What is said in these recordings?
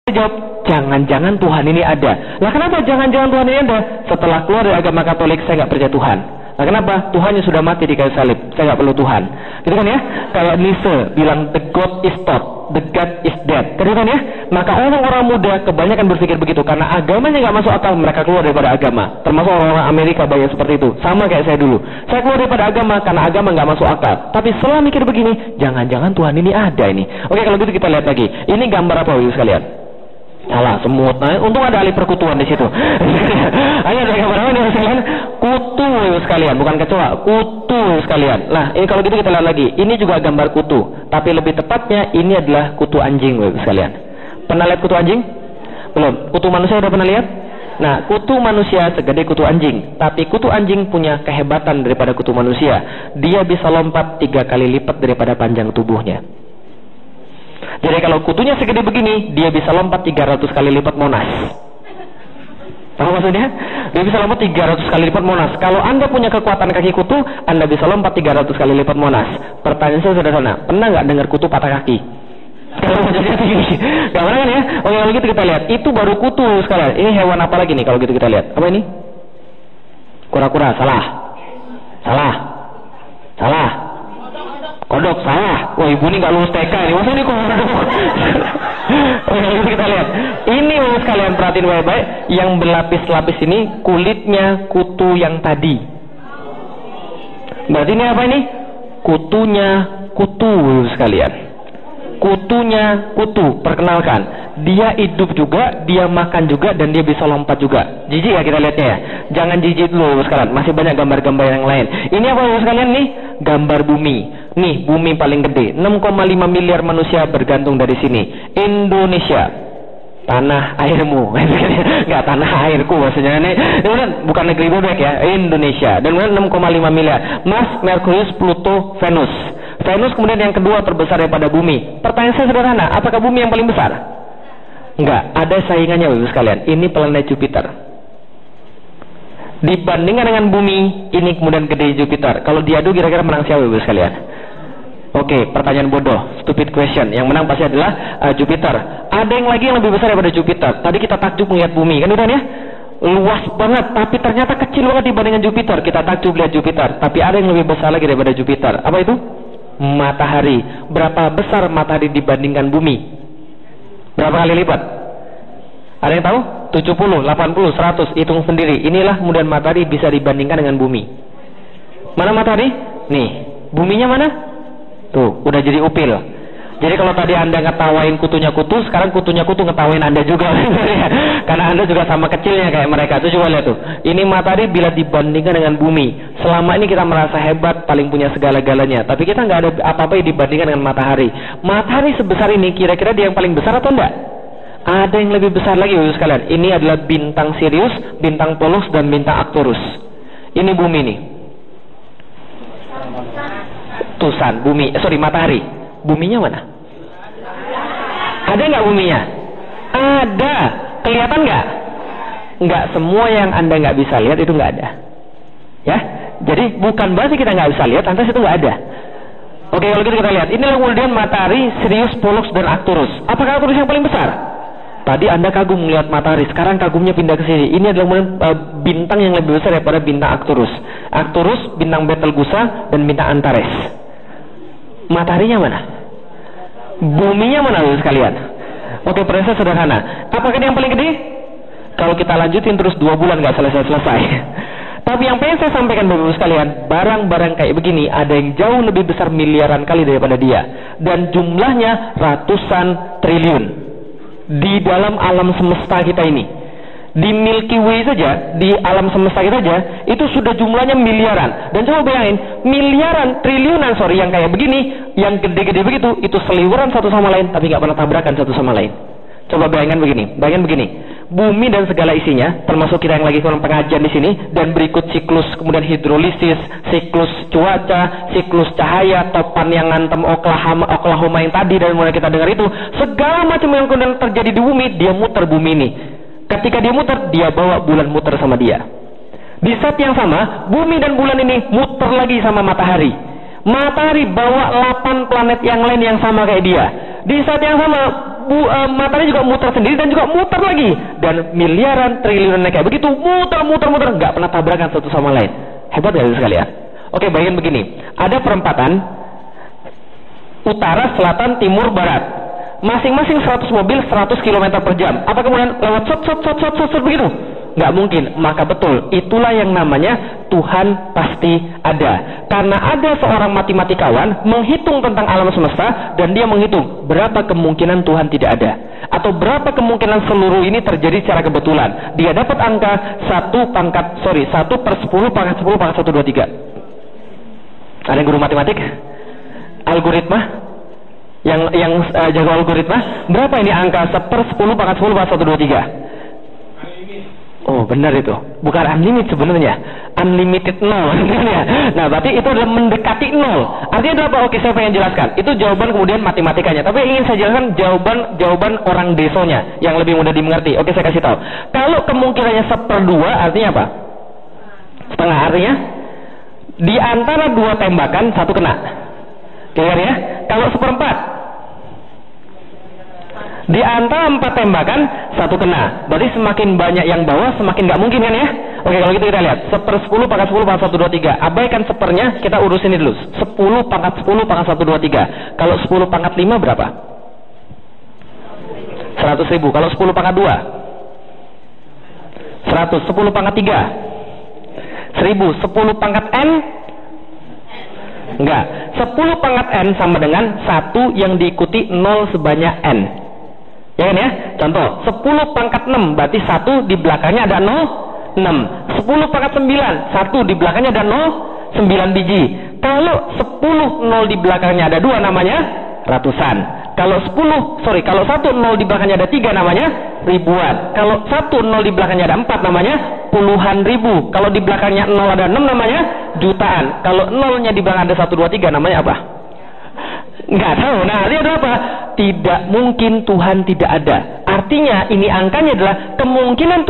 Jawab, jangan-jangan Tuhan ini ada. Lah kenapa jangan-jangan Tuhan ini ada? Setelah keluar dari agama Katolik, saya nggak percaya Tuhan. Lah kenapa? Tuhannya sudah mati di kayu salib. Saya nggak perlu Tuhan. Gitu kan ya? Kayak Nietzsche bilang the God is dead, the God is dead. Gitu kan ya? Maka orang-orang muda kebanyakan berpikir begitu karena agamanya nggak masuk akal, mereka keluar daripada agama. Termasuk orang-orang Amerika banyak seperti itu. Sama kayak saya dulu. Saya keluar daripada agama karena agama nggak masuk akal. Tapi setelah mikir begini, jangan-jangan Tuhan ini ada ini. Oke, kalau gitu kita lihat lagi. Ini gambar apa ibu sekalian? Alah, semut. Nah, untung ada ahli perkutuan di situ. Hanya ada gambar apa nih sekalian? Kutu sekalian, bukan kecoa. Kutu sekalian. Nah, ini kalau gitu kita lihat lagi. Ini juga gambar kutu, tapi lebih tepatnya ini adalah kutu anjing sekalian. Pernah lihat kutu anjing? Belum. Kutu manusia udah pernah lihat? Nah, kutu manusia segede kutu anjing, tapi kutu anjing punya kehebatan daripada kutu manusia. Dia bisa lompat 3 kali lipat daripada panjang tubuhnya. Jadi kalau kutunya segede begini, dia bisa lompat 300 kali lipat Monas. Tahu maksudnya? Dia bisa lompat 300 kali lipat Monas. Kalau Anda punya kekuatan kaki kutu, Anda bisa lompat 300 kali lipat Monas. Pertanyaan saya sederhana, pernah nggak dengar kutu patah kaki? Kalau jadi tinggi, nggak pernah kan ya? Oke, kalau gitu kita lihat. Itu baru kutu sekalian. Ini hewan apa lagi nih kalau gitu kita lihat? Apa ini? Kura-kura, salah. Kodok, salah. Wah, ibu ini nggak lulus TK ini. Masa ini kodok? Oke, itu kita lihat. Ini bagus sekalian, perhatiin baik-baik. Yang berlapis-lapis ini kulitnya kutu yang tadi. Berarti ini apa ini? Kutunya kutu sekalian. Kutunya kutu. Perkenalkan, dia hidup juga, dia makan juga, dan dia bisa lompat juga. Jijik ya kita lihatnya ya. Jangan jijik dulu sekalian. Masih banyak gambar-gambar yang lain. Ini apa sekalian nih? Gambar bumi. Nih, bumi paling gede, 6,5 miliar manusia bergantung dari sini. Indonesia, tanah airmu. Enggak, tanah airku maksudnya. Ini bukan negeri bebek ya, Indonesia. Dan kemudian 6,5 miliar. Mars, Merkurius, Pluto, Venus. Venus kemudian yang kedua terbesar daripada bumi. Pertanyaan saya sederhana, apakah bumi yang paling besar? Enggak, ada saingannya Bapak sekalian. Ini planet Jupiter. Dibandingkan dengan bumi, ini kemudian gede Jupiter. Kalau diadu kira-kira menang siapa Bapak sekalian? Oke, pertanyaan bodoh, stupid question. Yang menang pasti adalah Jupiter. Ada yang lagi yang lebih besar daripada Jupiter. Tadi kita takjub melihat bumi, kan udah ya? Luas banget, tapi ternyata kecil banget dibandingkan Jupiter. Kita takjub lihat Jupiter, tapi ada yang lebih besar lagi daripada Jupiter. Apa itu? Matahari. Berapa besar matahari dibandingkan bumi? Berapa kali lipat? Ada yang tahu? 70, 80, 100, hitung sendiri. Inilah kemudian matahari bisa dibandingkan dengan bumi. Mana matahari? Nih, buminya mana? Tuh, udah jadi upil. Jadi kalau tadi Anda ngetawain kutunya kutu, sekarang kutunya kutu ngetawain Anda juga. Karena Anda juga sama kecilnya kayak mereka. Tuh coba lihat tuh. Ini matahari bila dibandingkan dengan bumi. Selama ini kita merasa hebat, paling punya segala-galanya. Tapi kita nggak ada apa-apa yang dibandingkan dengan matahari. Matahari sebesar ini, kira-kira dia yang paling besar atau enggak? Ada yang lebih besar lagi, Bapak sekalian. Ini adalah bintang Sirius, bintang Pollux, dan bintang Arcturus. Ini bumi nih. Tusan, bumi, matahari. Buminya mana? Ada nggak buminya? Ada. Kelihatan nggak? Nggak, semua yang Anda nggak bisa lihat itu nggak ada. Ya, jadi bukan berarti kita nggak bisa lihat, lantas itu nggak ada. Oke, kalau gitu kita lihat. Inilah kemudian matahari, Sirius, Pollux, dan Arcturus. Apakah Arcturus yang paling besar? Tadi Anda kagum melihat matahari, sekarang kagumnya pindah ke sini. Ini adalah kemudian bintang yang lebih besar daripada bintang Arcturus. Arcturus, bintang Betelgeuse, dan bintang Antares. Mataharinya mana? Buminya mana Bapak sekalian? Oke, pertanyaan sederhana. Apakah ini yang paling gede? Kalau kita lanjutin terus 2 bulan nggak selesai-selesai. Tapi yang pengen saya sampaikan Bapak sekalian, barang-barang kayak begini ada yang jauh lebih besar miliaran kali daripada dia. Dan jumlahnya ratusan triliun. Di dalam alam semesta kita ini. Di Milky Way saja, di alam semesta kita saja, itu sudah jumlahnya miliaran. Dan coba bayangin, miliaran, triliunan, yang kayak begini, yang gede-gede begitu, itu seliweran satu sama lain, tapi nggak pernah tabrakan satu sama lain. Coba bayangkan begini, bumi dan segala isinya, termasuk kita yang lagi kurang pengajian di sini, dan berikut siklus, kemudian hidrolisis, siklus cuaca, siklus cahaya, topan yang ngantem Oklahoma yang tadi, dan mulai kita dengar itu, segala macam yang kemudian terjadi di bumi, dia muter bumi ini. Ketika dia muter, dia bawa bulan muter sama dia. Di saat yang sama, bumi dan bulan ini muter lagi sama matahari. Matahari bawa 8 planet yang lain yang sama kayak dia. Di saat yang sama, matanya juga muter sendiri dan juga muter lagi, dan miliaran triliunan kayak begitu muter nggak pernah tabrakan satu sama lain. Hebat ya sekalian. Oke, bayangin begini, ada perempatan utara, selatan, timur, barat, masing-masing 100 mobil 100 km per jam. Apa kemudian lewat shot begitu? Nggak mungkin. Maka betul, itulah yang namanya Tuhan pasti ada. Karena ada seorang matematikawan menghitung tentang alam semesta, dan dia menghitung berapa kemungkinan Tuhan tidak ada, atau berapa kemungkinan seluruh ini terjadi secara kebetulan. Dia dapat angka 1/10⁻123. Ada yang guru matematik? Algoritma? Yang jago algoritma? Berapa ini angka 1/10⁻10⁻123? Oh, benar itu. Bukan unlimited sebenarnya. Unlimited 0. Nah, berarti itu adalah mendekati 0. Artinya adalah apa? Oke, saya pengen jelaskan. Itu jawaban kemudian matematikanya. Tapi ingin saya jelaskan jawaban orang desonya yang lebih mudah dimengerti. Oke, saya kasih tahu. Kalau kemungkinannya 1/2, artinya apa? Setengah. Artinya di antara 2 tembakan 1 kena. Clear ya? Kalau 1/4, di antara 4 tembakan 1 kena. Berarti semakin banyak yang bawah semakin nggak mungkin kan ya? Oke, kalau gitu kita lihat 1/10⁻10⁻123. Abaikan sepernya, kita urus ini dulu. 10/10⁻123. Kalau 10⁻5 berapa? 100.000. Kalau 10⁻2 100. 10⁻3 1000. 10⁻n enggak. 10⁻n sama dengan 1 yang diikuti 0 sebanyak n. Ya kan ya? Contoh, 10⁻6 berarti 1 di belakangnya ada 0, 6. 10⁻9, 1 di belakangnya ada 0, 9 biji. Kalau 10 0 di belakangnya ada 2 namanya ratusan. Kalau 1 0 di belakangnya ada 3 namanya ribuan. Kalau 1 0 di belakangnya ada 4 namanya puluhan ribu. Kalau di belakangnya 0 ada 6 namanya jutaan. Kalau 0-nya di belakang ada 1 2 3 namanya apa? Nggak tahu. Nah, ini adalah apa? Tidak mungkin Tuhan tidak ada. Artinya ini angkanya adalah kemungkinan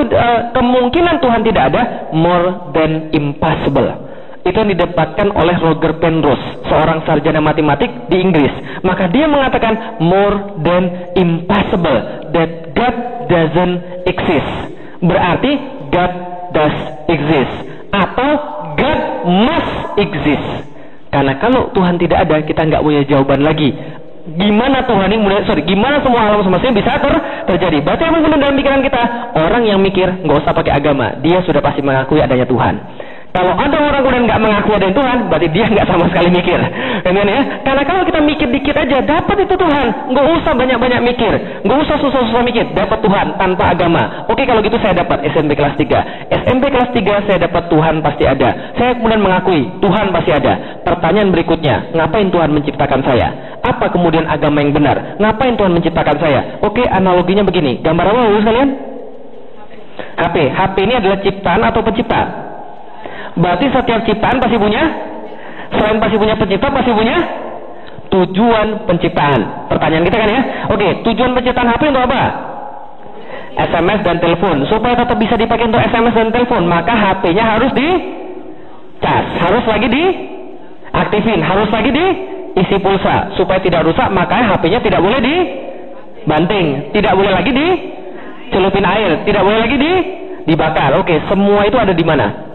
Tuhan tidak ada more than impossible. Itu yang didapatkan oleh Roger Penrose, seorang sarjana matematik di Inggris. Maka dia mengatakan more than impossible, that God doesn't exist. Berarti God does exist, atau God must exist. Karena kalau Tuhan tidak ada, kita nggak punya jawaban lagi. Gimana Tuhan ini gimana semua alam semesta bisa terjadi? Berarti apa yang dalam pikiran kita? Orang yang mikir nggak usah pakai agama, dia sudah pasti mengakui adanya Tuhan. Kalau ada orang kemudian nggak mengaku adanya Tuhan, berarti dia nggak sama sekali mikir, kan ya? Karena kalau kita mikir dikit aja, dapat itu Tuhan. Nggak usah banyak-banyak mikir, nggak usah susah-susah mikir, dapat Tuhan tanpa agama. Oke, kalau gitu saya dapat SMP kelas 3. SMP kelas 3 saya dapat Tuhan pasti ada. Saya kemudian mengakui Tuhan pasti ada. Pertanyaan berikutnya, ngapain Tuhan menciptakan saya? Apa kemudian agama yang benar? Ngapain Tuhan menciptakan saya? Oke, analoginya begini. Gambar apa kalian? HP. HP ini adalah ciptaan atau pencipta? Berarti setiap ciptaan pasti punya, selain pasti punya pencipta, pasti punya tujuan penciptaan. Pertanyaan kita kan ya? Oke, tujuan penciptaan HP untuk apa? SMS dan telepon. Supaya tetap bisa dipakai untuk SMS dan telepon, maka HP-nya harus dicas, harus lagi diaktifin, harus lagi diisi pulsa. Supaya tidak rusak, maka HP-nya tidak boleh dibanting, tidak boleh lagi dicelupin air, tidak boleh lagi dibakar. Oke, semua itu ada di mana?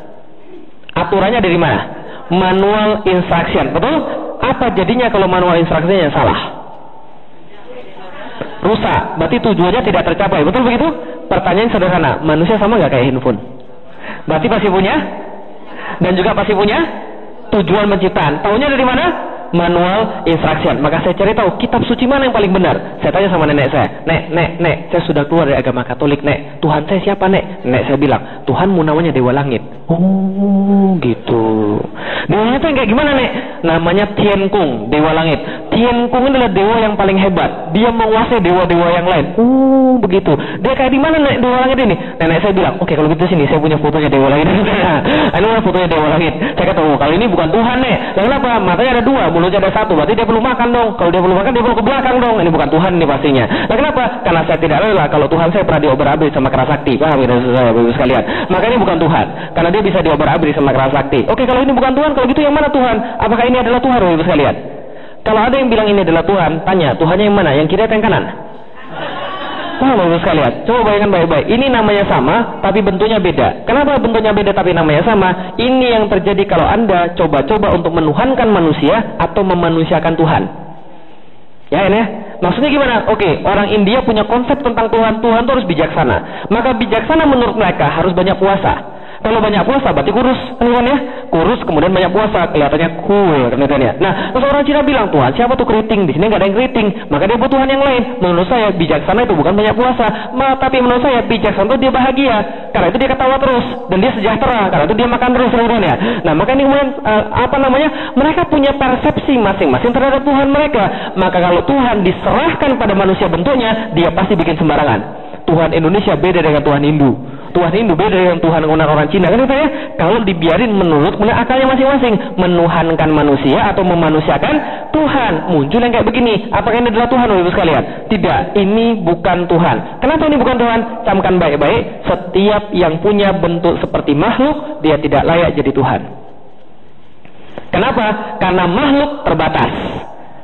Aturannya dari mana? Manual instruction, betul? Apa jadinya kalau manual instruction-nya salah? Rusak, berarti tujuannya tidak tercapai, betul begitu? Pertanyaan sederhana, manusia sama nggak kayak handphone? Berarti pasti punya, dan juga pasti punya tujuan penciptaan. Taunya dari mana? Manual instruction. Maka saya cari tahu kitab suci mana yang paling benar. Saya tanya sama nenek saya, nek, saya sudah keluar dari agama Katolik, nek. Tuhan saya siapa, nek? Nenek saya bilang, Tuhanmu namanya Dewa Langit. Oh, gitu. Dewanya itu yang kayak gimana, nek? Namanya Tian Kung, Dewa Langit. Tian Kung adalah dewa yang paling hebat. Dia menguasai dewa-dewa yang lain. Oh, begitu. Dia kayak di mana, nek, Dewa Langit ini? Nenek saya bilang, oke, kalau gitu sini saya punya fotonya Dewa Langit. Ini fotonya Dewa Langit. Saya kata, oh, kalau ini bukan Tuhan, nek. Lalu apa? Matanya ada 2, mulutnya ada 1, berarti dia perlu makan dong. Kalau dia perlu makan, dia perlu ke belakang dong. Ini bukan Tuhan ini pastinya. Nah, kenapa? Karena saya tidak rela kalau Tuhan saya pernah diobar-abrik sama keras sakti. Paham ya saya, Bapak sekalian? Maka ini bukan Tuhan, karena dia bisa diobar-abrik sama keras sakti. Oke, kalau ini bukan Tuhan, kalau gitu yang mana Tuhan? Apakah ini adalah Tuhan, Bapak sekalian? Kalau ada yang bilang ini adalah Tuhan, tanya, Tuhannya yang mana? Yang kiri atau yang kanan? Wah, bagus sekalian. Coba bayangkan baik-baik. Ini namanya sama, tapi bentuknya beda. Kenapa bentuknya beda tapi namanya sama? Ini yang terjadi kalau Anda coba-coba untuk menuhankan manusia atau memanusiakan Tuhan. Ya ini ya. Maksudnya gimana? Oke, orang India punya konsep tentang Tuhan. Tuhan itu harus bijaksana. Maka bijaksana menurut mereka harus banyak puasa. Kalau banyak puasa berarti kurus, kan ya? Kurus kemudian banyak puasa, kelihatannya cool, kan ya? Nah, terus orang Cina bilang, Tuhan siapa tuh keriting? Di sini nggak ada yang keriting, maka dia buat Tuhan yang lain. Menurut saya bijaksana itu bukan banyak puasa, tapi menurut saya bijaksana itu dia bahagia, karena itu dia ketawa terus dan dia sejahtera, karena itu dia makan terus, kan ya? Nah, maka ini kemudian mereka punya persepsi masing-masing terhadap Tuhan mereka. Maka kalau Tuhan diserahkan pada manusia bentuknya, dia pasti bikin sembarangan. Tuhan Indonesia beda dengan Tuhan Hindu. Tuhan Hindu beda dengan Tuhan orang Cina, kan ya? Kalau dibiarin menurut akalnya masing-masing, menuhankan manusia atau memanusiakan Tuhan, muncul yang kayak begini. Apakah ini adalah Tuhan, Bapak Ibu sekalian? Tidak, ini bukan Tuhan. Kenapa ini bukan Tuhan? Camkan baik-baik, setiap yang punya bentuk seperti makhluk, dia tidak layak jadi Tuhan. Kenapa? Karena makhluk terbatas,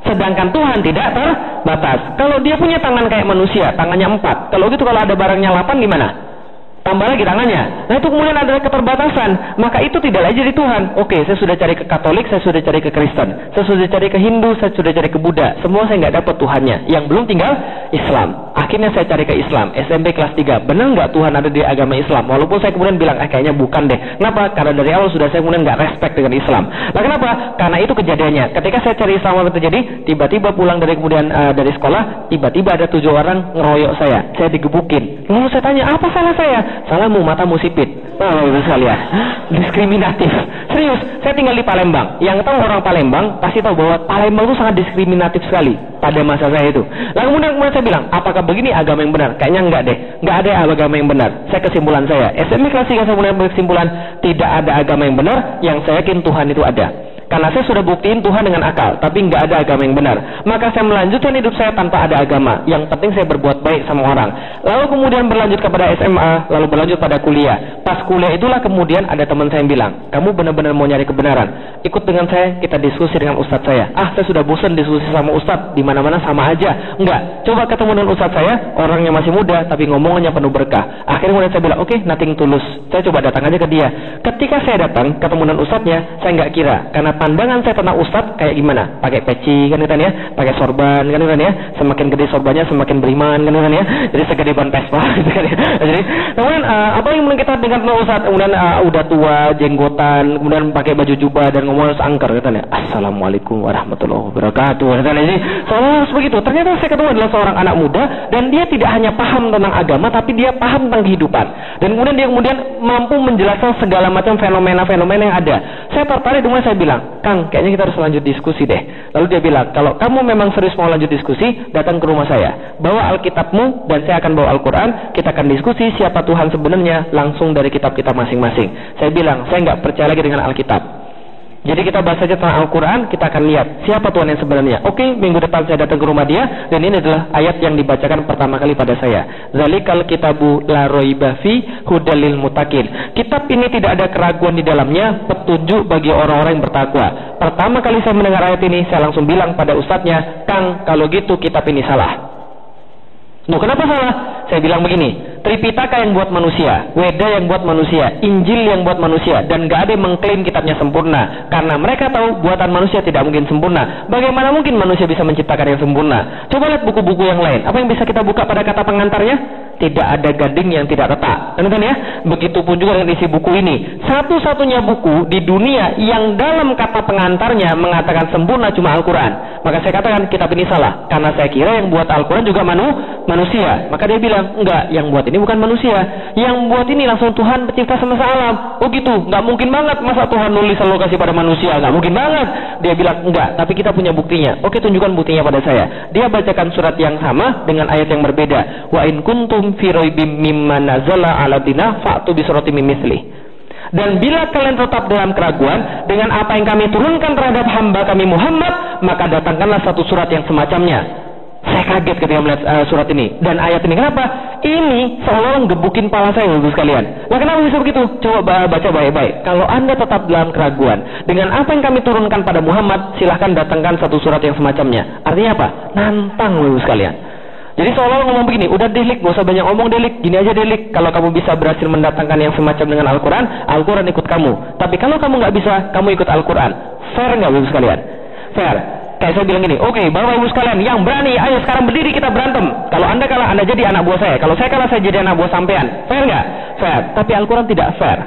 sedangkan Tuhan tidak terbatas. Kalau dia punya tangan kayak manusia, tangannya 4. Kalau gitu kalau ada barangnya 8 gimana? Tambah lagi tangannya. Nah itu kemudian ada keterbatasan. Maka itu tidak lagi jadi Tuhan. Oke, saya sudah cari ke Katolik, saya sudah cari ke Kristen, saya sudah cari ke Hindu, saya sudah cari ke Buddha. Semua saya nggak dapat Tuhannya. Yang belum tinggal Islam. Akhirnya saya cari ke Islam. SMP kelas 3. Benar nggak Tuhan ada di agama Islam? Walaupun saya kemudian bilang, kayaknya bukan deh. Kenapa? Karena dari awal sudah saya kemudian nggak respect dengan Islam. Nah kenapa? Karena itu kejadiannya. Ketika saya cari Islam apa terjadi? Tiba-tiba pulang dari kemudian dari sekolah, tiba-tiba ada 7 orang ngeroyok saya. Saya digebukin. Lalu saya tanya, apa salah saya? Salahmu, matamu sipit. Oh, itu sekalian. Diskriminatif. Serius, saya tinggal di Palembang. Yang tahu orang Palembang pasti tahu bahwa Palembang itu sangat diskriminatif sekali pada masa saya itu. Lalu kemudian saya bilang, apakah begini agama yang benar? Kayaknya enggak deh. Enggak ada agama yang benar. Saya kesimpulan saya. SMP kelas 3 saya mulai berkesimpulan tidak ada agama yang benar. Yang saya yakin Tuhan itu ada. Karena saya sudah buktiin Tuhan dengan akal, tapi nggak ada agama yang benar. Maka saya melanjutkan hidup saya tanpa ada agama. Yang penting saya berbuat baik sama orang. Lalu kemudian berlanjut kepada SMA, lalu berlanjut pada kuliah. Pas kuliah itulah kemudian ada teman saya yang bilang, kamu benar-benar mau nyari kebenaran? Ikut dengan saya, kita diskusi dengan ustadz saya. Saya sudah bosan diskusi sama ustadz, di mana-mana sama aja. Enggak, coba ketemu dengan ustadz saya, orangnya masih muda, tapi ngomongnya penuh berkah. Akhirnya kemudian saya bilang, oke, nothing tulus. Saya coba datang aja ke dia. Ketika saya datang ketemu dengan ustadznya, saya nggak kira, karena pandangan saya tentang ustadz kayak gimana? Pakai peci kan ya, pakai sorban kan ya. Semakin gede sorbannya semakin beriman kan ya. Jadi segede ban Vespa gitu kan ya. Jadi kemudian apa yang kita dengar tentang ustadz? Kemudian udah tua, jenggotan, kemudian pakai baju jubah dan ngomong seangker kan ya. Assalamualaikum warahmatullahi wabarakatuh. Jadi harus begitu. Ternyata saya ketemu adalah seorang anak muda dan dia tidak hanya paham tentang agama, tapi dia paham tentang kehidupan. Dan kemudian dia mampu menjelaskan segala macam fenomena-fenomena yang ada. Saya tertarik dengan saya bilang, Kang, kayaknya kita harus lanjut diskusi deh. Lalu dia bilang, kalau kamu memang serius mau lanjut diskusi, datang ke rumah saya. Bawa Alkitabmu dan saya akan bawa Al-Quran. Kita akan diskusi siapa Tuhan sebenarnya langsung dari kitab kita masing-masing. Saya bilang, saya nggak percaya lagi dengan Alkitab. Jadi kita bahas saja tentang Al-Quran, kita akan lihat siapa Tuhan yang sebenarnya. Oke, minggu depan saya datang ke rumah dia, dan ini adalah ayat yang dibacakan pertama kali pada saya. Zalikal kitabu la raiba fi hudal lil muttaqin. Kitab ini tidak ada keraguan di dalamnya, petunjuk bagi orang-orang yang bertakwa. Pertama kali saya mendengar ayat ini, saya langsung bilang pada ustadznya, Kang, kalau gitu kitab ini salah. Loh, kenapa salah? Saya bilang begini, Tripitaka yang buat manusia, Weda yang buat manusia, Injil yang buat manusia, dan gak ada yang mengklaim kitabnya sempurna. Karena mereka tahu buatan manusia tidak mungkin sempurna. Bagaimana mungkin manusia bisa menciptakan yang sempurna? Coba lihat buku-buku yang lain. Apa yang bisa kita buka pada kata pengantarnya? Tidak ada gading yang tidak retak. Kan ya? Begitupun juga dengan isi buku ini. Satu-satunya buku di dunia yang dalam kata pengantarnya mengatakan sempurna cuma Al-Quran. Maka saya katakan kitab ini salah. Karena saya kira yang buat Al-Quran juga manusia. Maka dia bilang, enggak, yang buat ini bukan manusia. Yang buat ini langsung Tuhan pencipta semesta alam. Oh gitu, enggak mungkin banget. Masa Tuhan nulis lalu kasih pada manusia? Enggak mungkin banget. Dia bilang, enggak, tapi kita punya buktinya. Oke, tunjukkan buktinya pada saya. Dia bacakan surat yang sama dengan ayat yang berbeda. Wa in kuntum fi raibim mimma nazala 'ala dina fa'tu bi suratin min mithlih. Dan bila kalian tetap dalam keraguan dengan apa yang kami turunkan terhadap hamba kami Muhammad, maka datangkanlah satu surat yang semacamnya. Saya kaget ketika melihat surat ini dan ayat ini. Kenapa? Ini seolah-olah gebukin pala saya, Bapak sekalian. Nah, kenapa bisa begitu? Coba baca baik-baik. Kalau Anda tetap dalam keraguan dengan apa yang kami turunkan pada Muhammad, silahkan datangkan satu surat yang semacamnya. Artinya apa? Nantang, Bapak sekalian. Jadi seolah-olah ngomong begini, udah delik, gak usah banyak ngomong delik, gini aja delik. Kalau kamu bisa berhasil mendatangkan yang semacam dengan Al-Quran, Al-Quran ikut kamu. Tapi kalau kamu nggak bisa, kamu ikut Al-Quran. Fair nggak Bapak sekalian? Fair. Kayak saya bilang gini, oke, Bapak Ibu sekalian, yang berani, ayo sekarang berdiri kita berantem. Kalau Anda kalah, Anda jadi anak buah saya. Kalau saya kalah, saya jadi anak buah sampean. Fair nggak? Fair. Tapi Al-Quran tidak fair.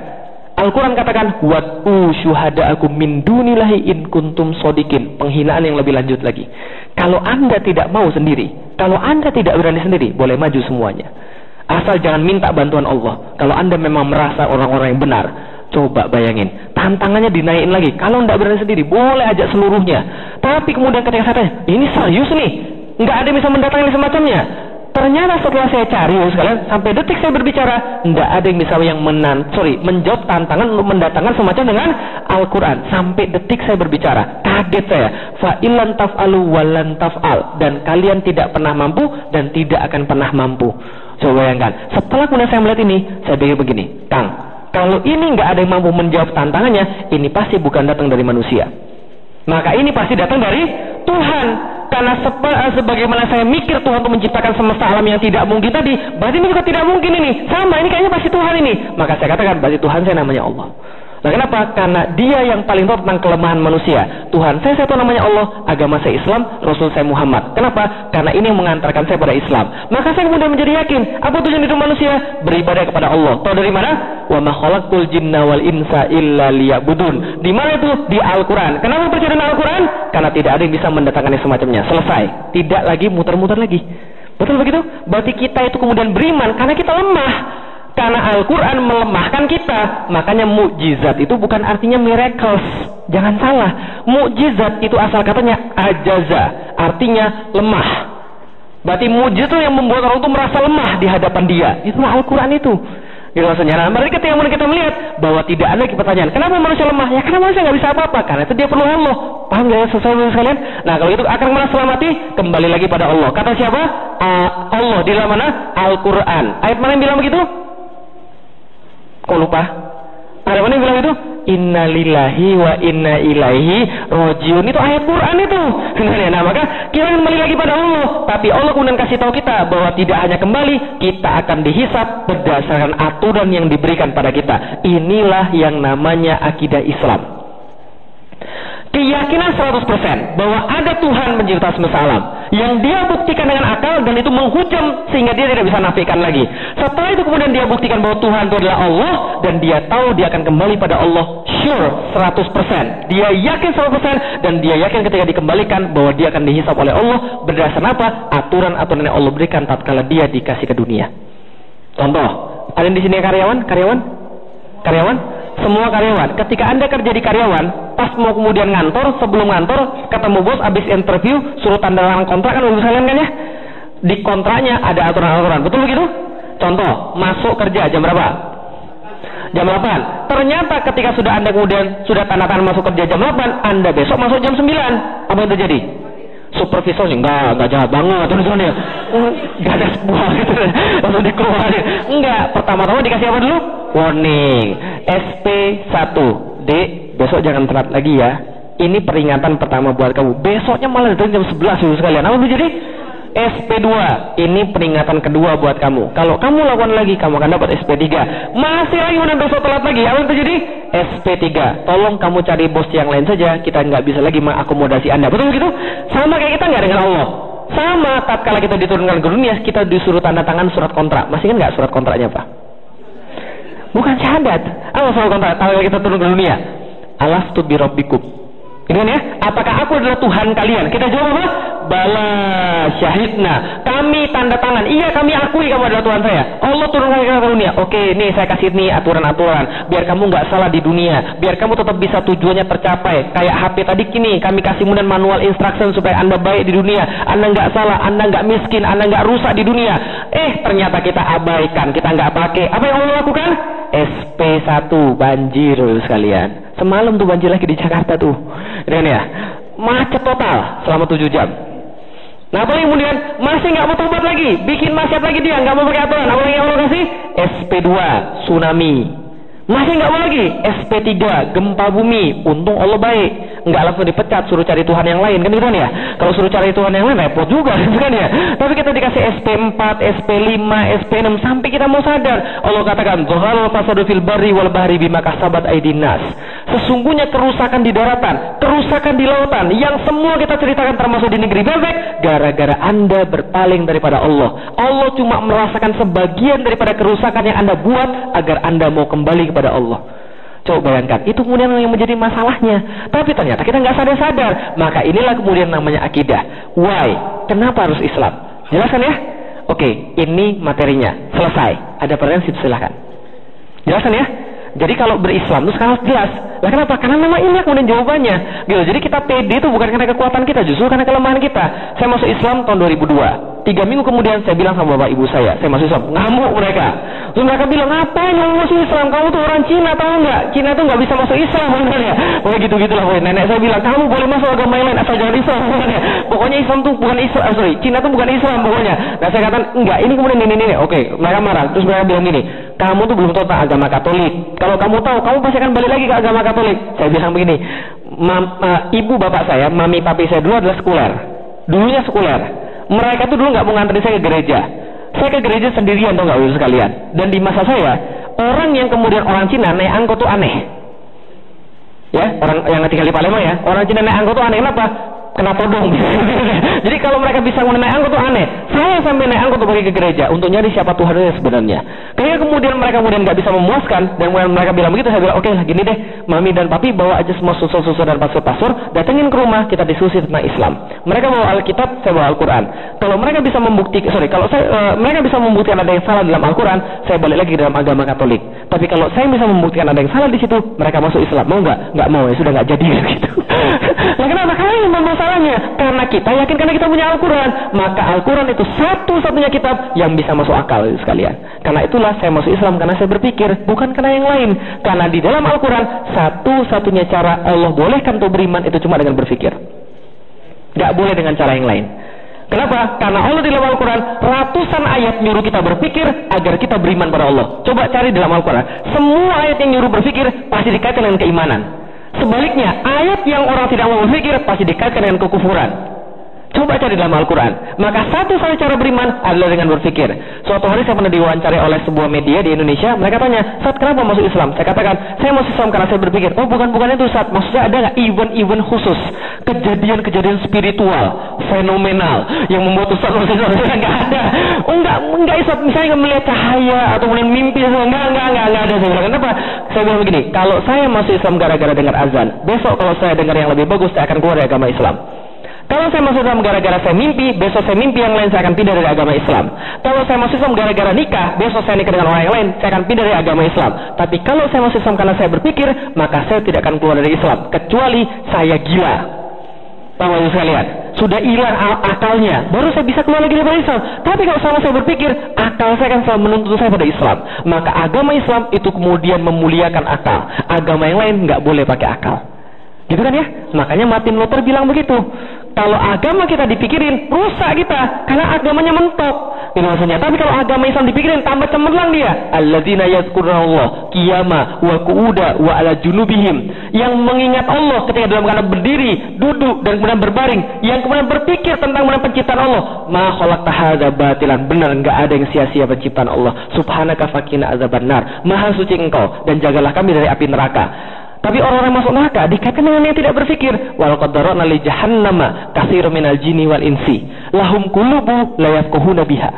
Al-Quran katakan, wad'u syuhada'akum min dunillahi in kuntum shodikin. Penghinaan yang lebih lanjut lagi. Kalau Anda tidak mau sendiri, kalau Anda tidak berani sendiri, boleh maju semuanya. Asal jangan minta bantuan Allah. Kalau Anda memang merasa orang-orang yang benar, coba bayangin, tantangannya dinaikin lagi. Kalau tidak berani sendiri, boleh ajak seluruhnya. Tapi kemudian ketika saya tanya, ini serius nih, nggak ada yang bisa mendatangkan semacamnya. Ternyata setelah saya cari, sekalian, sampai detik saya berbicara, tidak ada yang bisa menjawab tantangan untuk mendatangkan semacam dengan Al-Quran. Sampai detik saya berbicara, kaget saya. Fa'ilan taf'alu walan taf'al. Dan kalian tidak pernah mampu dan tidak akan pernah mampu. Coba bayangkan. Setelah kemudian saya melihat ini, saya pikir begini, Kang, kalau ini nggak ada yang mampu menjawab tantangannya, ini pasti bukan datang dari manusia. Maka ini pasti datang dari Tuhan. Karena sebagaimana saya mikir Tuhan untuk menciptakan semesta alam yang tidak mungkin tadi, berarti ini juga tidak mungkin ini. Sama, ini kayaknya pasti Tuhan ini. Maka saya katakan, berarti Tuhan saya namanya Allah. Nah kenapa? Karena dia yang paling tahu tentang kelemahan manusia. Tuhan saya tahu namanya Allah, agama saya Islam, Rasul saya Muhammad. Kenapa? Karena ini yang mengantarkan saya pada Islam. Maka saya kemudian menjadi yakin, apa tujuan hidup manusia? Beribadah kepada Allah. Tahu dari mana? Wa ma khalaqtul jinna wal insa illa liya'budun. Di mana itu? Di Al-Quran. Kenapa percaya dengan Al-Quran? Karena tidak ada yang bisa mendatangkan yang semacamnya. Selesai. Tidak lagi muter-muter lagi. Betul begitu? Berarti kita itu kemudian beriman karena kita lemah. Karena Al-Quran melemahkan kita. Makanya mukjizat itu bukan artinya miracles. Jangan salah. Mukjizat itu asal katanya ajaza, artinya lemah. Berarti mukjizat itu yang membuat orang itu merasa lemah di hadapan dia. Itulah Al-Quran itu. Gitu maksudnya. Nah, berarti ketika kita melihat bahwa tidak ada lagi pertanyaan, kenapa manusia lemah? Ya karena manusia nggak bisa apa-apa. Karena itu dia perlu Allah. Paham nggak ya, saudara sekalian? Nah, kalau itu akan mana selamati? Kembali lagi pada Allah. Kata siapa? Allah. Di dalam mana? Al-Quran. Ayat mana yang bilang begitu? Kok lupa? Ada mana yang bilang itu? Inna lillahi wa inna ilaihi rojiun. Itu ayat Quran itu. Nah, maka kita kembali lagi pada Allah. Tapi Allah kemudian kasih tahu kita bahwa tidak hanya kembali, kita akan dihisab berdasarkan aturan yang diberikan pada kita. Inilah yang namanya akidah Islam. Keyakinan 100% bahwa ada Tuhan pencipta semesta alam yang dia buktikan dengan akal dan itu menghujam sehingga dia tidak bisa nafikan lagi. Setelah itu kemudian dia buktikan bahwa Tuhan itu adalah Allah dan dia tahu dia akan kembali pada Allah, sure 100%. Dia yakin 100% dan dia yakin ketika dikembalikan bahwa dia akan dihisab oleh Allah berdasarkan apa? Aturan-aturan yang Allah berikan tatkala dia dikasih ke dunia. Contoh, ada di sini karyawan? Semua karyawan. Ketika Anda kerja di karyawan, pas mau kemudian ngantor, sebelum ngantor, ketemu bos, habis interview, suruh tanda tangan kontrak kan udah sekalian kan ya? Di kontraknya ada aturan-aturan. Betul begitu? Contoh, masuk kerja jam berapa? Jam 8. Ternyata ketika sudah Anda kemudian sudah tanda tangan masuk kerja jam 8, Anda besok masuk jam 9. Apa yang terjadi? Supervisornya enggak jahat banget tulisannya. Enggak ada sebuah gitu. Langsung dikeluarin. Enggak, pertama-tama dikasih apa dulu? Warning. SP1. Dek, besok jangan telat lagi ya. Ini peringatan pertama buat kamu. Besoknya malah datang jam 11 sekalian. Apa itu jadi? SP2. Ini peringatan kedua buat kamu. Kalau kamu lakukan lagi, kamu akan dapat SP3. Masih lagi mana besok telat lagi. Apa yang terjadi? SP3. Tolong kamu cari bos yang lain saja. Kita nggak bisa lagi mengakomodasi Anda. Betul begitu? Sama kayak kita nggak dengan Allah. Sama tatkala kita diturunkan ke dunia, kita disuruh tanda tangan surat kontrak. Masih kan nggak surat kontraknya Pak? Bukan syahadat. Apa surat kontrak? Tatkala kita turun ke dunia. Alastu bi rabbikum. Ini kan ya? Apakah aku adalah Tuhan kalian? Kita jawab apa? Bala syahidna. Kami tanda tangan. Iya, kami akui kamu adalah Tuhan saya. Allah turunkan ke dunia. Oke, nih saya kasih nih aturan-aturan. Biar kamu nggak salah di dunia. Biar kamu tetap bisa tujuannya tercapai. Kayak HP tadi kini, kami kasih kemudian manual instruction supaya Anda baik di dunia. Anda nggak salah, Anda nggak miskin, Anda nggak rusak di dunia. Ternyata kita abaikan, kita nggak pakai. Apa yang Allah lakukan? SP1 banjir sekalian. Semalam tuh banjir lagi di Jakarta tuh. Kan ya? Macet total selama 7 jam. Nah, apalagi kemudian masih nggak mau tobat lagi, bikin maksiat lagi dia, nggak mau pakai aturan. Apa yang Allah kasih? SP2 tsunami. Masih nggak mau lagi. SP3, gempa bumi. Untung Allah baik, nggak langsung dipecat, suruh cari Tuhan yang lain, kan gitu kan ya. Kalau suruh cari Tuhan yang lain repot juga, kan ya. Tapi kita dikasih SP4, SP5, SP6 sampai kita mau sadar. Allah katakan, "Dhaharal fasadu fil barri wal bahri bima kasabat aydin nas." Sesungguhnya kerusakan di daratan, kerusakan di lautan, yang semua kita ceritakan termasuk di negeri bebek, gara-gara Anda berpaling daripada Allah. Allah cuma merasakan sebagian daripada kerusakan yang Anda buat agar Anda mau kembali kepada Allah. Coba bayangkan, itu kemudian yang menjadi masalahnya. Tapi ternyata kita nggak sadar-sadar. Maka inilah kemudian namanya akidah. Why? Kenapa harus Islam? Jelaskan ya? Oke, ini materinya. Selesai. Ada pertanyaan, silahkan. Jelaskan ya? Jadi kalau berislam itu sekarang jelas. Lah kenapa? Karena memang ini kemudian jawabannya. Gitu. Jadi kita pede itu bukan karena kekuatan kita, justru karena kelemahan kita. Saya masuk Islam tahun 2002. 3 minggu kemudian saya bilang sama bapak ibu saya masuk Islam. Ngamuk mereka. Terus mereka bilang, ngapain kamu masuk Islam? Kamu tuh orang Cina, tahu nggak? Cina tuh nggak bisa masuk Islam, ya. Pokoknya gitu-gitulah. Nenek saya bilang, kamu boleh masuk agama yang lain asal jangan Islam. Pokoknya Islam tuh bukan Islam, Cina tuh bukan Islam pokoknya. Nah saya katakan, enggak, ini kemudian ini. Oke, mereka marah. Terus mereka bilang gini, kamu tuh belum tahu tentang agama Katolik. Kalau kamu tahu, kamu pasti akan balik lagi ke agama Katolik. Saya bilang begini, ibu bapak saya, mami papi saya dulu adalah sekuler. Dulunya sekuler. Mereka tuh dulu nggak mau nganterin saya ke gereja. Saya ke gereja sendirian, tau nggak ibu sekalian. Dan di masa saya, orang yang kemudian orang Cina naik angkot tuh aneh. Ya, orang yang tinggal di Palembang ya, orang Cina naik angkot tuh aneh. Kenapa? Kena todong. Jadi kalau mereka bisa naik angkot tuh aneh. Saya sampai naik angkot untuk pergi ke gereja untuk nyari siapa Tuhannya sebenarnya. Kayaknya kemudian mereka nggak bisa memuaskan, dan kemudian mereka bilang begitu. Saya bilang, oke lah, gini deh, mami dan papi bawa aja semua susu dan pasur-pasur, datengin ke rumah, kita diskusi tentang Islam. Mereka bawa Alkitab, saya bawa Al-Quran. Kalau mereka bisa membuktikan, mereka bisa membuktikan ada yang salah dalam Al-Quran, saya balik lagi dalam agama Katolik. Tapi kalau saya bisa membuktikan ada yang salah di situ, mereka masuk Islam. Mau nggak? Nggak mau, ya sudah nggak jadi gitu. Nah kenapa? Karena ini masalahnya. Karena kita yakin karena kita punya Al-Quran, maka Al-Quran itu satu-satunya kitab yang bisa masuk akal sekalian. Karena itulah saya masuk Islam, karena saya berpikir, bukan karena yang lain. Karena di dalam Al-Quran satu-satunya cara Allah bolehkan untuk beriman itu cuma dengan berpikir. Nggak boleh dengan cara yang lain. Kenapa? Karena Allah di dalam Al-Quran ratusan ayat nyuruh kita berpikir agar kita beriman pada Allah. Coba cari dalam Al-Quran, semua ayat yang nyuruh berpikir pasti dikaitkan dengan keimanan. Sebaliknya, ayat yang orang tidak mau berpikir pasti dikaitkan dengan kekufuran. Coba cari dalam Al-Quran. Maka satu-satunya cara beriman adalah dengan berpikir. Suatu hari saya pernah diwawancari oleh sebuah media di Indonesia. Mereka tanya, Ustaz, kenapa masuk Islam? Saya katakan, saya masuk Islam karena saya berpikir. Oh, bukan itu Ustaz. Maksudnya ada nggak event-event khusus, kejadian-kejadian spiritual, fenomenal yang membuat Ustaz masuk Islam? Nggak ada. Oh, enggak Ustaz. Misalnya melihat cahaya atau kemudian mimpi. Enggak ada. Saya bilang, kenapa? Saya bilang begini, kalau saya masuk Islam gara-gara dengar azan, besok kalau saya dengar yang lebih bagus, saya akan keluar dari agama Islam. Kalau saya masuk Islam gara-gara saya mimpi, besok saya mimpi yang lain, saya akan pindah dari agama Islam. Kalau saya masuk Islam gara-gara nikah, besok saya nikah dengan orang yang lain, saya akan pindah dari agama Islam. Tapi kalau saya masuk Islam karena saya berpikir, maka saya tidak akan keluar dari Islam, kecuali saya gila. Bapak-Ibu sekalian, sudah hilang akalnya, baru saya bisa keluar lagi dari Islam. Tapi kalau sama saya berpikir, akal saya akan selalu menuntut saya pada Islam. Maka agama Islam itu kemudian memuliakan akal. Agama yang lain nggak boleh pakai akal. Gitu kan ya? Makanya Martin Luther bilang begitu. Kalau agama kita dipikirin, rusak kita, karena agamanya mentok. Ini maksudnya. Tapi kalau agama Islam dipikirin, tambah cemerlang dia. Alladzina yazkurunallah qiyama wa qu'uda wa ala junubihim. Yang mengingat Allah ketika dalam keadaan berdiri, duduk, dan kemudian berbaring. Yang kemudian berpikir tentang penciptaan Allah. Ma khalaqta hadza batilan. Benar, enggak ada yang sia-sia penciptaan Allah. Subhanaka faqina adzabannar. Maha suci Engkau dan jagalah kami dari api neraka. Tapi orang-orang masuk neraka dikaitkan dengan yang tidak berpikir. Wal qadarna li jahannama katsirun minal jinni wal insi lahum qulubu la yafqahuna biha.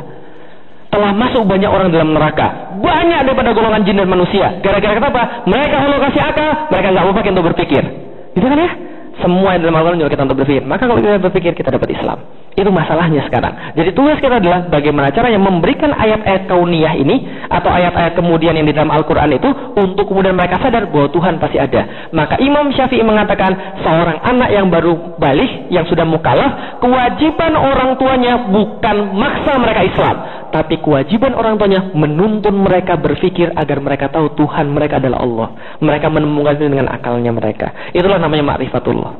Telah masuk banyak orang dalam neraka, banyak daripada golongan jin dan manusia. Gara-gara kenapa? Mereka kalau kasih akal, mereka nggak mau pakai untuk berpikir. Gitu kan ya? Semua yang dalam Al-Quran nyuruh kita untuk berpikir. Maka kalau kita berpikir, kita dapat Islam. Itu masalahnya sekarang. Jadi tugas kita adalah bagaimana caranya memberikan ayat-ayat kauniyah ini atau ayat-ayat kemudian yang di dalam Al-Quran itu untuk kemudian mereka sadar bahwa Tuhan pasti ada. Maka Imam Syafi'i mengatakan seorang anak yang baru balik, yang sudah mukallaf, kewajiban orang tuanya bukan maksa mereka Islam, tapi kewajiban orang tuanya menuntun mereka berpikir agar mereka tahu Tuhan mereka adalah Allah. Mereka menemukan itu dengan akalnya mereka. Itulah namanya ma'rifatullah.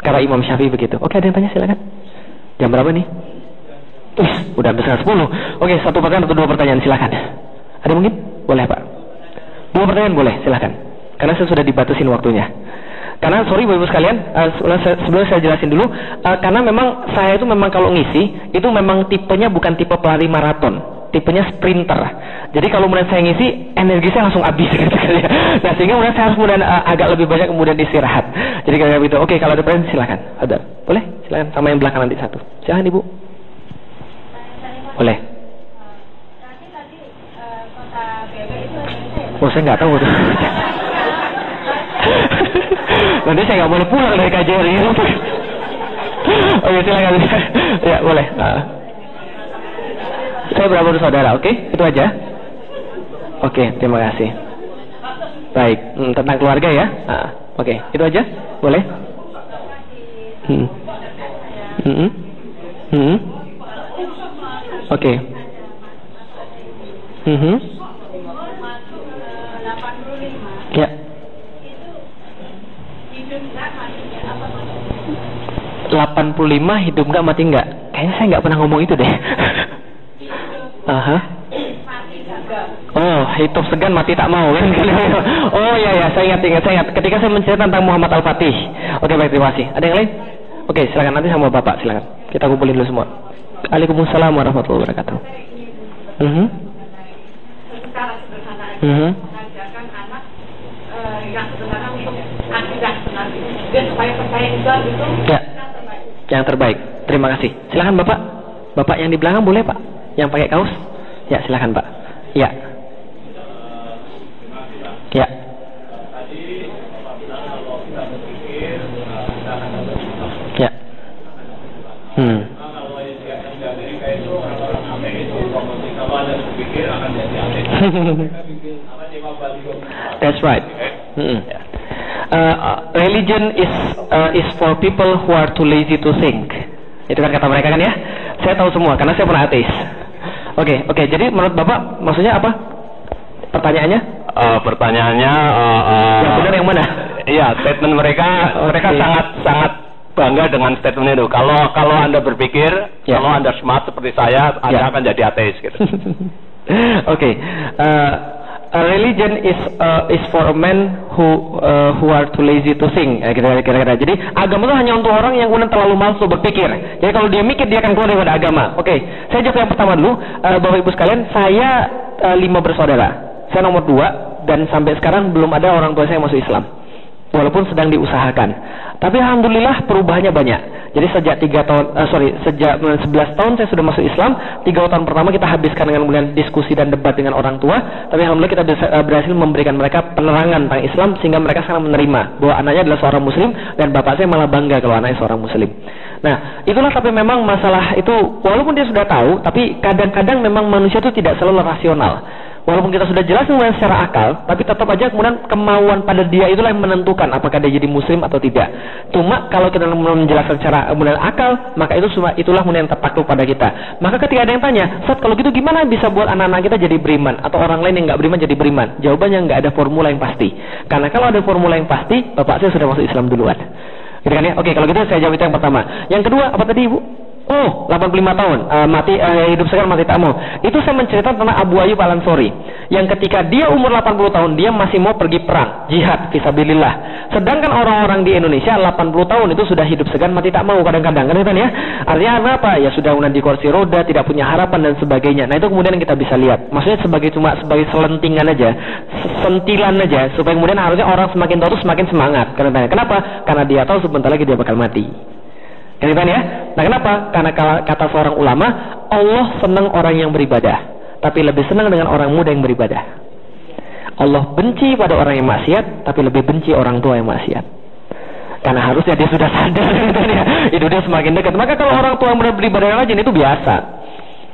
Karena Imam Syafi'i begitu. Oke, ada yang tanya, silakan. Jam berapa nih? Udah hampir 10. Oke, satu pertanyaan atau dua pertanyaan, silakan. Ada mungkin? Boleh Pak. 2 pertanyaan boleh, silahkan. Karena saya sudah dibatasin waktunya. Karena sorry Bapak Ibu sekalian, sebelum saya jelasin dulu, karena memang saya itu memang kalau ngisi itu memang tipenya bukan tipe pelari maraton, tipenya sprinter. Jadi kalau kemudian saya ngisi, energi saya langsung habis gitu kan ya. Nah sehingga kemudian saya harus kemudian agak lebih banyak kemudian istirahat. Jadi kayak gitu. Oke, kalau ada pertanyaan silakan. Ada, boleh? Silakan sama yang belakang nanti satu. Silakan Ibu. Boleh. Oh saya nggak tahu tuh. Nanti saya nggak boleh pulang dari KJRI. Oke silakan. Ya boleh. Saya berapa bersaudara, oke? Itu aja. Oke, terima kasih. Baik, tentang keluarga ya. Oke, itu aja. Boleh? Oke. Ya. 85 hidup nggak mati nggak? Kayaknya saya nggak pernah ngomong itu deh. Oh, hidup segan mati tak mau kan? Oh ya, saya ingat. Ketika saya menceritakan tentang Muhammad Al-Fatih. Oke, baik, terima kasih. Ada yang lain? Oke, silakan nanti sama Bapak, silakan. Kita kumpulin dulu semua. Waalaikumsalam warahmatullahi wabarakatuh. Mengajarkan anak yang sebenarnya untuk akidah benar dan supaya percaya Islam itu yang terbaik. Terima kasih. Silakan Bapak. Bapak yang di belakang boleh Pak? Yang pakai kaos? Ya, silakan Pak. Ya. Ya. Ya. That's right. Religion is for people who are too lazy to think. Itu kan kata mereka kan ya. Saya tahu semua karena saya pernah ateis. Oke. Jadi menurut Bapak maksudnya apa? Pertanyaannya? Pertanyaannya yang benar yang mana? Iya, statement mereka sangat bangga dengan statement itu. Kalau Anda berpikir, kalau Anda smart seperti saya, Anda akan jadi ateis gitu. Oke. Religion is for a man who are too lazy to think. Kira-kira. Jadi agama itu hanya untuk orang yang kemudian terlalu malas untuk berpikir. Jadi kalau dia mikir dia akan keluar daripada agama. Oke. Saya jawab yang pertama dulu, Bapak Ibu sekalian. Saya 5 bersaudara. Saya nomor 2 dan sampai sekarang belum ada orang tua saya masuk Islam. Walaupun sedang diusahakan. Tapi alhamdulillah perubahannya banyak. Jadi sejak 11 tahun saya sudah masuk Islam. 3 tahun pertama kita habiskan dengan kemudian diskusi dan debat dengan orang tua. Tapi alhamdulillah kita berhasil memberikan mereka penerangan tentang Islam sehingga mereka sekarang menerima bahwa anaknya adalah seorang muslim dan bapak saya malah bangga kalau anaknya seorang muslim. Nah, itulah. Tapi memang masalah itu walaupun dia sudah tahu, tapi kadang-kadang memang manusia itu tidak selalu rasional. Walaupun kita sudah jelas secara akal, tapi tetap aja kemudian kemauan pada dia itulah yang menentukan apakah dia jadi muslim atau tidak. Cuma kalau kita menjelaskan secara kemudian akal, maka itulah kemudian yang tertakluk pada kita. Maka ketika ada yang tanya, Ustaz kalau gitu gimana bisa buat anak-anak kita jadi beriman atau orang lain yang nggak beriman jadi beriman? Jawabannya nggak ada formula yang pasti. Karena kalau ada formula yang pasti, bapak saya sudah masuk Islam duluan. Gitu kan ya? Oke, kalau gitu saya jawab itu yang pertama. Yang kedua apa tadi Ibu? Oh, 85 tahun, hidup sekarang mati tak mau. Itu saya menceritakan tentang Abu Ayyub Al-Ansori, yang ketika dia umur 80 tahun, dia masih mau pergi perang, jihad, fisabilillah. Sedangkan orang-orang di Indonesia 80 tahun itu sudah hidup segan mati tak mau kadang-kadang, kan ya? Artinya apa? Ya sudah di kursi roda, tidak punya harapan dan sebagainya. Nah itu kemudian kita bisa lihat. Maksudnya sebagai selentingan aja, sentilan aja, supaya kemudian harusnya orang semakin tahu itu semakin semangat. Kenapa? Karena dia tahu sebentar lagi dia bakal mati. Kan ya? Nah kenapa? Karena kata seorang ulama, Allah senang orang yang beribadah, tapi lebih senang dengan orang muda yang beribadah. Allah benci pada orang yang maksiat, tapi lebih benci orang tua yang maksiat. Karena harusnya dia sudah sadar, kan ya? Itu dia semakin dekat. Maka kalau orang tua yang beribadah yang rajin itu biasa.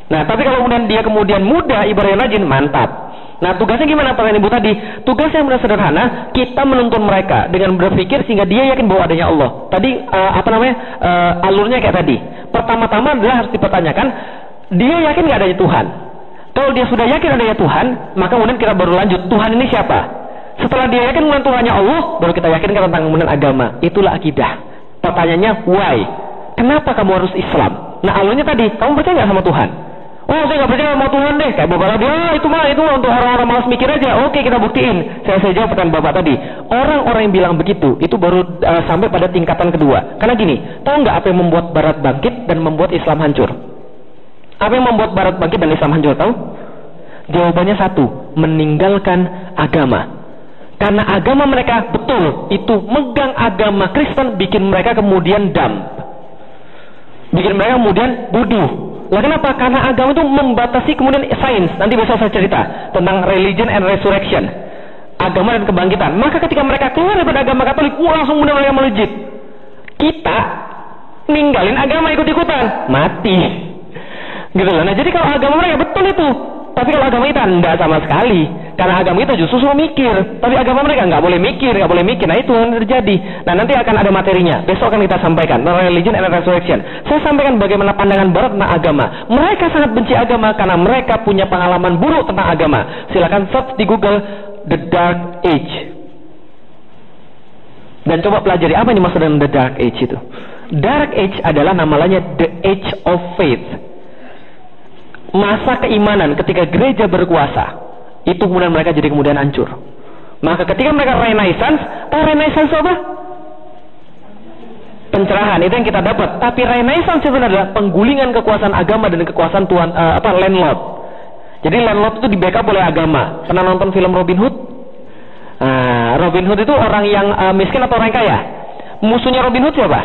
Nah tapi kalau kemudian dia kemudian muda ibadah yang rajin, mantap. Nah tugasnya gimana pertanyaan Ibu tadi? Tugasnya yang sederhana, kita menuntun mereka dengan berpikir sehingga dia yakin bahwa adanya Allah. Tadi alurnya kayak tadi. Pertama-tama adalah harus dipertanyakan, dia yakin nggak adanya Tuhan? Kalau dia sudah yakin adanya Tuhan, maka kemudian kita baru lanjut, Tuhan ini siapa? Setelah dia yakin kemudian Tuhannya Allah, baru kita yakinkan tentang kemudian agama. Itulah akidah. Pertanyaannya why? Kenapa kamu harus Islam? Nah alurnya tadi, kamu percaya nggak sama Tuhan? Oh, saya nggak percaya sama Tuhan deh. Kayak bapak tadi, itu mah untuk orang-orang malas mikir aja. Oke, kita buktiin. Saya jawab pertanyaan bapak tadi. Orang-orang yang bilang begitu, itu baru sampai pada tingkatan kedua. Karena gini, tahu nggak apa yang membuat Barat bangkit dan membuat Islam hancur? Apa yang membuat Barat bangkit dan Islam hancur? Tahu? Jawabannya satu, meninggalkan agama. Karena agama mereka betul, itu megang agama Kristen bikin mereka kemudian dump. Bikin mereka kemudian bodoh. Lah kenapa? Karena agama itu membatasi kemudian sains. Nanti besok saya cerita tentang religion and resurrection, agama dan kebangkitan. Maka ketika mereka keluar daripada agama Katolik, langsung kemudian mereka melejit. Kita ninggalin agama ikut-ikutan, mati. Gitu loh. Nah, jadi kalau agama mereka betul itu, tapi kalau agama kita enggak sama sekali. Karena agama kita justru suruh mikir, tapi agama mereka nggak boleh mikir. Nah, itu yang terjadi. Nah, nanti akan ada materinya. Besok akan kita sampaikan religion and resurrection. Saya sampaikan bagaimana pandangan Barat tentang agama. Mereka sangat benci agama karena mereka punya pengalaman buruk tentang agama. Silakan search di Google The Dark Age. Dan coba pelajari apa yang dimaksud dengan The Dark Age itu. Dark Age adalah namanya The Age of Faith. Masa keimanan ketika gereja berkuasa. Itu kemudian mereka jadi kemudian hancur. Maka ketika mereka renaissance, renaissance apa? Pencerahan, itu yang kita dapat. Tapi renaissance itu adalah penggulingan kekuasaan agama dan kekuasaan Tuhan, landlord. Jadi landlord itu di backup oleh agama. Pernah nonton film Robin Hood? Robin Hood itu orang yang miskin atau orang kaya? Musuhnya Robin Hood siapa?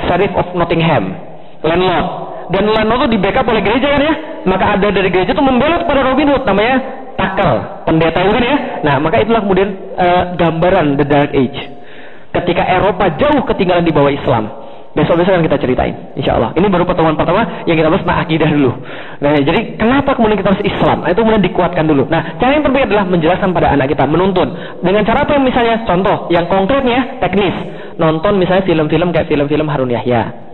Sheriff of Nottingham, landlord. Dan landlord itu di backup oleh gereja kan ya. Maka ada dari gereja itu membela kepada Robin Hood, namanya Takel, pendeta itu kan ya. Nah, maka itulah kemudian gambaran The Dark Age. Ketika Eropa jauh ketinggalan di bawah Islam. Besok-besok akan kita ceritain, insya Allah. Ini baru pertemuan pertama yang kita bahas tentang akidah dulu. Nah, jadi kenapa kemudian kita harus Islam? Nah, itu kemudian dikuatkan dulu. Nah, cara yang terbaik adalah menjelaskan pada anak kita, menuntun. Dengan cara apa yang misalnya, contoh, yang konkretnya, teknis. Nonton misalnya film-film kayak film-film Harun Yahya.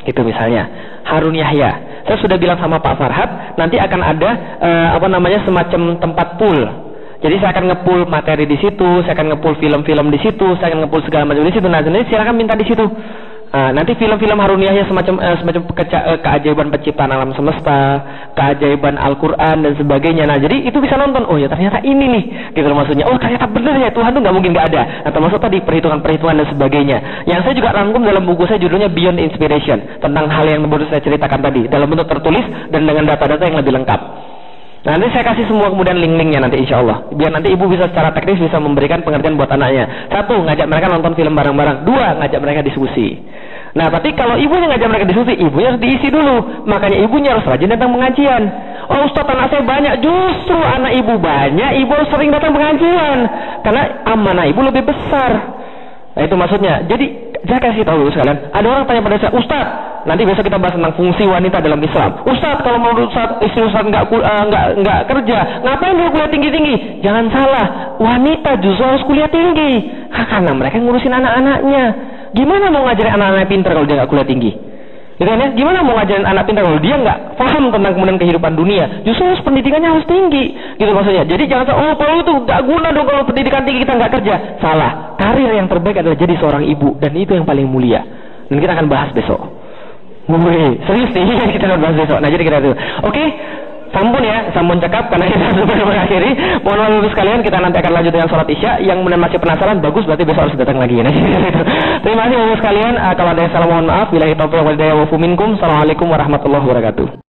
Itu misalnya Harun Yahya. Saya sudah bilang sama Pak Farhad, nanti akan ada semacam tempat pool. Jadi saya akan nge-pool materi di situ, saya akan nge-pool film-film di situ, saya akan nge-pool segala macam di situ. Nah, jadi silakan minta di situ. Nanti film-film Harun Yahya semacam keajaiban penciptaan alam semesta, keajaiban Al-Quran dan sebagainya. Nah, jadi itu bisa nonton. Oh ya, ternyata ini nih, gitu maksudnya. Oh, ternyata benar ya, Tuhan tuh nggak mungkin nggak ada. Nah, termasuk tadi perhitungan-perhitungan dan sebagainya. Yang saya juga rangkum dalam buku saya, judulnya Beyond Inspiration, tentang hal yang baru saya ceritakan tadi, dalam bentuk tertulis dan dengan data-data yang lebih lengkap. Nah, nanti saya kasih semua kemudian link-linknya nanti insya Allah. Biar nanti ibu bisa secara teknis bisa memberikan pengertian buat anaknya. Satu, ngajak mereka nonton film bareng-bareng. Dua, ngajak mereka diskusi. Nah, tapi kalau ibunya ngajak mereka diskusi, ibunya harus diisi dulu. Makanya ibunya harus rajin datang pengajian. Oh Ustaz, anak saya banyak. Justru anak ibu banyak, ibu harus sering datang pengajian. Karena amanah ibu lebih besar. Nah, itu maksudnya. Jadi, saya kasih tahu dulu sekalian. Ada orang tanya pada saya, Ustaz, nanti besok kita bahas tentang fungsi wanita dalam Islam. Ustaz, kalau menurut Ustaz, istri Ustaz nggak kerja, ngapain dia kuliah tinggi-tinggi? Jangan salah, wanita justru harus kuliah tinggi. Karena mereka ngurusin anak-anaknya. Gimana mau ngajarin anak-anak pintar kalau dia nggak kuliah tinggi? Gitu kan ya? Gimana mau ngajarin anak pintar kalau dia nggak paham tentang kemudian kehidupan dunia? Justru pendidikannya harus tinggi, gitu maksudnya. Jadi jangan kalau itu nggak guna dong kalau pendidikan tinggi kita nggak kerja. Salah. Karir yang terbaik adalah jadi seorang ibu, dan itu yang paling mulia. Dan kita akan bahas besok. Serius nih, kita akan bahas besok. Nah, jadi kita itu. Oke. Sampun ya, sampun cakap karena kita sudah mengakhiri. Mohon maaf ibu sekalian, kita nanti akan lanjut dengan sholat isya. Yang masih penasaran, bagus berarti besok harus datang lagi. Nah, terima kasih ibu sekalian. Kalau ada yang salah mohon maaf. Billahi taufiq wal hidayah wa minkum. Assalamualaikum warahmatullahi wabarakatuh.